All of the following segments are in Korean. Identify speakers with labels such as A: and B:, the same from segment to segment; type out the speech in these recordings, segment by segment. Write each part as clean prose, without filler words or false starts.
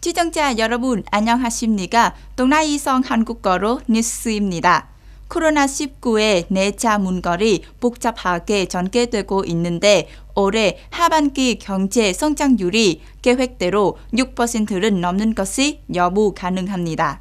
A: 시청자 여러분 안녕하십니까? 동나이성 한국어로 뉴스입니다. 코로나19의 4차 문거리 복잡하게 전개되고 있는데 올해 하반기 경제 성장률이 계획대로 6%를 넘는 것이 여부 가능합니다.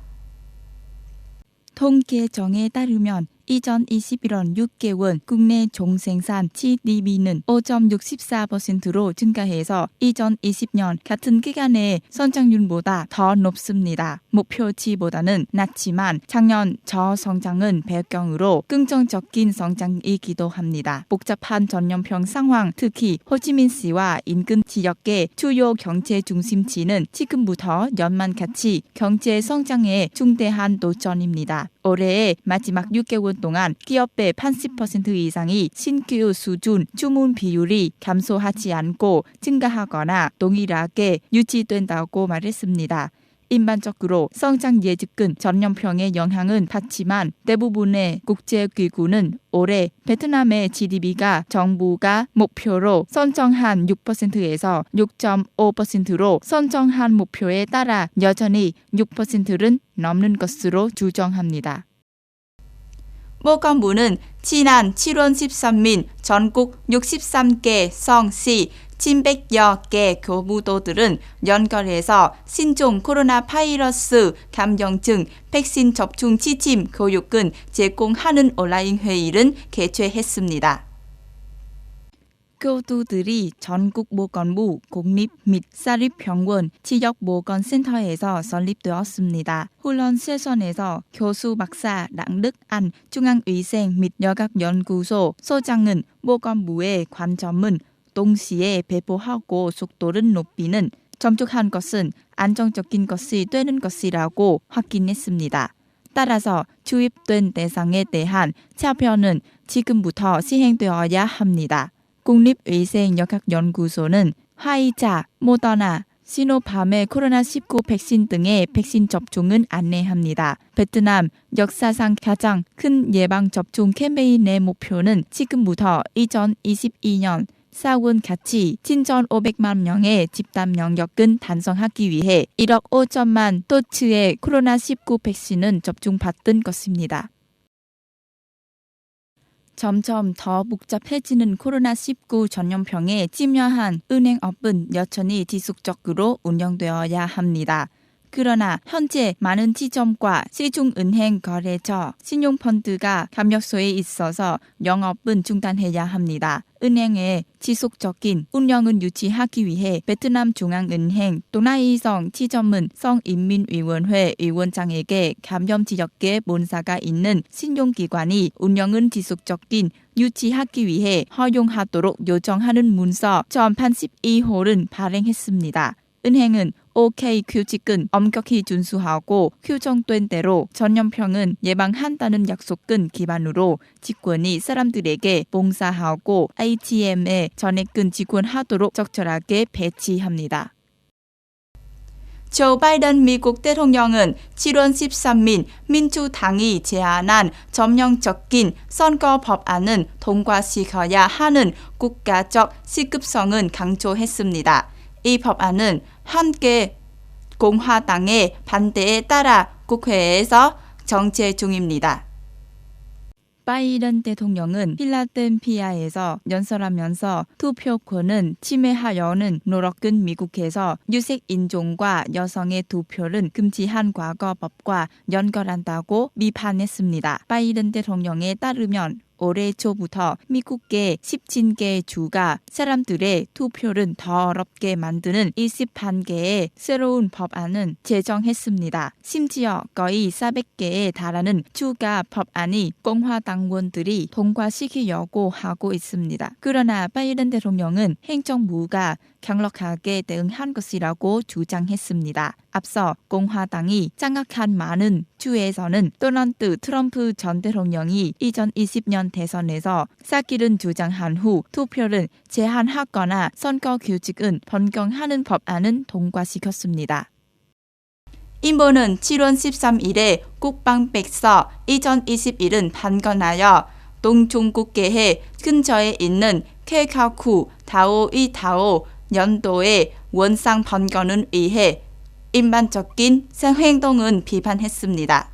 A: 통계청에 따르면 2021년 6개월 국내 총생산 GDP는 5.64%로 증가해서 2020년 같은 기간의 성장률보다 더 높습니다. 목표치보다는 낮지만 작년 저성장은 배경으로 긍정적인 성장이기도 합니다. 복잡한 전염병 상황, 특히 호치민시와 인근 지역의 주요 경제 중심지는 지금부터 연말같이 경제 성장에 중대한 도전입니다. 올해의 마지막 6개월 동안 기업의 80% 이상이 신규 수준 주문 비율이 감소하지 않고 증가하거나 동일하게 유지된다고 말했습니다. 일반적으로 성장 예측은 전염병의 영향은 받지만 대부분의 국제기구는 올해 베트남의 GDP가 정부가 목표로 선정한 6%에서 6.5%로 선정한 목표에 따라 여전히 6%는 넘는 것으로 추정합니다. 보건부는 지난 7월 13일 전국 63개 성, 시, 700여 개 교부도들은 연결해서 신종 코로나 바이러스 감염증 백신 접종 지침 교육을 제공하는 온라인 회의를 개최했습니다. 교두들이 전국보건부, 공립 및 사립병원, 지역보건센터에서 설립되었습니다. 훈련 세션에서 교수 박사 랑득안 중앙위생 및 여각연구소 소장은 보건부의 관점은 동시에 배포하고 속도를 높이는 접촉한 것은 안정적인 것이 되는 것이라고 확인했습니다. 따라서 주입된 대상에 대한 차별은 지금부터 시행되어야 합니다. 국립위생역학연구소는 화이자, 모더나, 시노팜의 코로나19 백신 등의 백신 접종은 안내합니다. 베트남 역사상 가장 큰 예방접종 캠페인의 목표는 지금부터 2022년 4월까지 진전 500만 명의 집단 면역을 달성하기 위해 1억 5천만 도츠의 코로나19 백신은 접종받은 것입니다. 점점 더 복잡해지는 코로나19 전염병에 침략한 은행업은 여전히 지속적으로 운영되어야 합니다. 그러나 현재 많은 지점과 시중은행 거래처, 신용펀드가 감염소에 있어서 영업은 중단해야 합니다. 은행의 지속적인 운영을 유지하기 위해 베트남 중앙은행 동나이성 지점은 성인민위원회 위원장에게 감염 지역에 본사가 있는 신용기관이 운영을 지속적인 유지하기 위해 허용하도록 요청하는 문서 1082호를 발행했습니다. 은행은 OK 규칙은 엄격히 준수하고 규정된 대로 전염병은 예방한다는 약속을 기반으로 직원이 사람들에게 봉사하고 ATM에 전액은 지원하도록 적절하게 배치합니다. 조 바이든 미국 대통령은 7월 13일 민주당이 제안한 점령적인 선거 법안은 통과시켜야 하는 국가적 시급성을 강조했습니다. 이 법안은 한개 공화당의 반대에 따라 국회에서 정체 중입니다. 바이든 대통령은 필라델피아에서 연설하면서 투표권은 침해하려는 노력은 미국에서 유색 인종과 여성의 투표를 금지한 과거법과 연결한다고 비판했습니다. 바이든 대통령에 따르면 올해 초부터 미국의 17개 주가 사람들의 투표를 더 어렵게 만드는 21개의 새로운 법안을 제정했습니다. 심지어 거의 400개에 달하는 추가 법안이 공화당원들이 통과시키려고 하고 있습니다. 그러나 바이든 대통령은 행정부가 강력하게 대응한 것이라고 주장했습니다. 앞서 공화당이 장악한 많은 주에서는 도널드 트럼프 전 대통령이 2020년 대선에서 사기를 주장한 후 투표를 제한하거나 선거 규칙은 변경하는 법안은 통과시켰습니다. 인보는 7월 13일에 국방백서 2021은 판건하여 동중국계해 근처에 있는 케카쿠 다오이타오 연도의 원상 판건을 위해 일반적인 행동은 비판했습니다.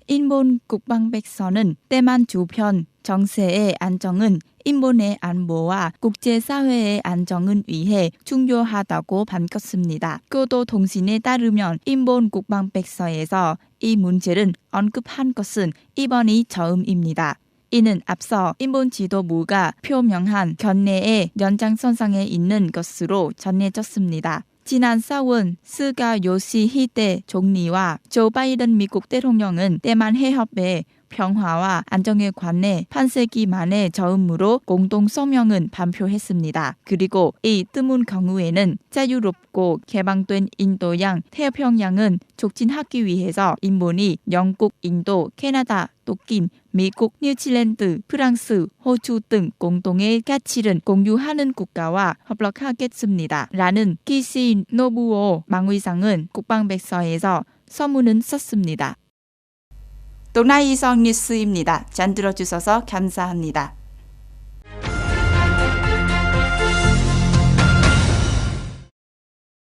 A: 일본 국방백서는 대만 주변 정세의 안정은 일본의 안보와 국제사회의 안정을 위해 중요하다고 밝혔습니다. 교도통신에 따르면 일본 국방백서에서 이 문제를 언급한 것은 이번이 처음입니다. 이는 앞서 일본 지도부가 표명한 견해의 연장선상에 있는 것으로 전해졌습니다. 지난 4월 스가 요시히데 총리와 조 바이든 미국 대통령은 대만 해협의 평화와 안정에 관해 반세기 만에 처음으로 공동 성명을 발표했습니다. 그리고 이 드문 경우에는 자유롭고 개방된 인도양 태평양은 촉진하기 위해서 일본이 영국, 인도, 캐나다, 독일, 미국, 뉴질랜드, 프랑스, 호주 등 공동의 가치를 공유하는 국가와 협력하겠습니다. 라는 기시 노부오 망의상은 국방백서에서 서문을 썼습니다. 동아이성 뉴스입니다. 잘 들어주셔서 감사합니다.